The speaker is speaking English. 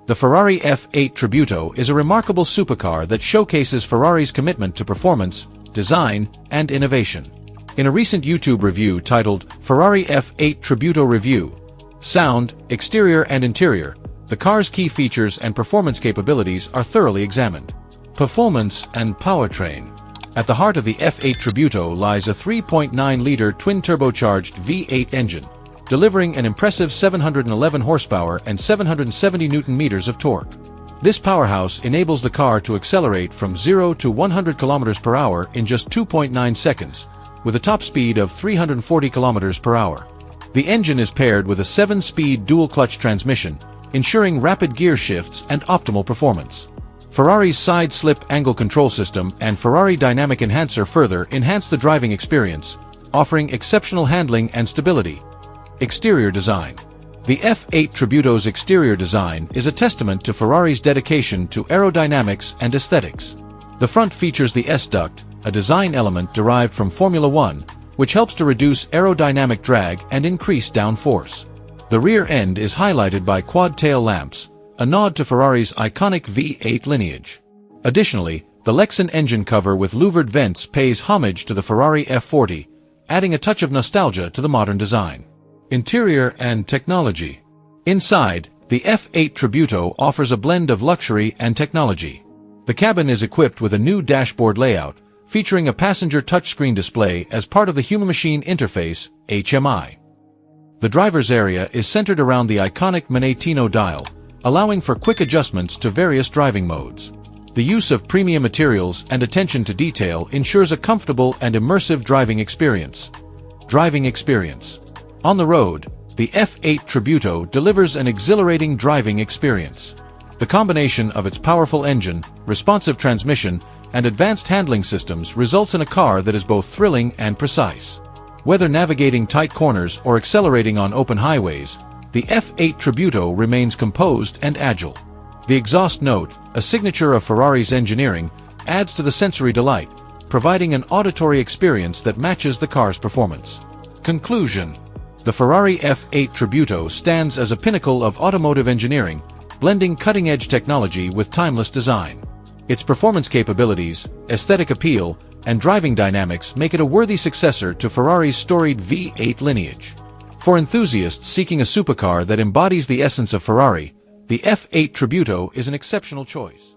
The Ferrari F8 Tributo is a remarkable supercar that showcases Ferrari's commitment to performance, design, and innovation. In a recent YouTube review titled Ferrari F8 Tributo Review, Sound, Exterior and Interior, the car's key features and performance capabilities are thoroughly examined. Performance and powertrain. At the heart of the F8 Tributo lies a 3.9-liter twin-turbocharged V8 engine, delivering an impressive 711 horsepower and 770 Nm of torque. This powerhouse enables the car to accelerate from 0 to 100 km per hour in just 2.9 seconds, with a top speed of 340 km per hour. The engine is paired with a 7-speed dual-clutch transmission, ensuring rapid gear shifts and optimal performance. Ferrari's side-slip angle control system and Ferrari Dynamic Enhancer further enhance the driving experience, offering exceptional handling and stability. Exterior design. The F8 Tributo's exterior design is a testament to Ferrari's dedication to aerodynamics and aesthetics. The front features the S-duct, a design element derived from Formula One, which helps to reduce aerodynamic drag and increase downforce. The rear end is highlighted by quad-tail lamps, a nod to Ferrari's iconic V8 lineage. Additionally, the Lexan engine cover with louvered vents pays homage to the Ferrari F40, adding a touch of nostalgia to the modern design. Interior and technology. Inside, the F8 Tributo offers a blend of luxury and technology. The cabin is equipped with a new dashboard layout, featuring a passenger touchscreen display as part of the Human-Machine Interface, HMI. The driver's area is centered around the iconic Manettino dial, allowing for quick adjustments to various driving modes. The use of premium materials and attention to detail ensures a comfortable and immersive driving experience. Driving experience. On the road, the F8 Tributo delivers an exhilarating driving experience. The combination of its powerful engine, responsive transmission, and advanced handling systems results in a car that is both thrilling and precise. Whether navigating tight corners or accelerating on open highways, the F8 Tributo remains composed and agile. The exhaust note, a signature of Ferrari's engineering, adds to the sensory delight, providing an auditory experience that matches the car's performance. Conclusion. The Ferrari F8 Tributo stands as a pinnacle of automotive engineering, blending cutting-edge technology with timeless design. Its performance capabilities, aesthetic appeal, and driving dynamics make it a worthy successor to Ferrari's storied V8 lineage. For enthusiasts seeking a supercar that embodies the essence of Ferrari, the F8 Tributo is an exceptional choice.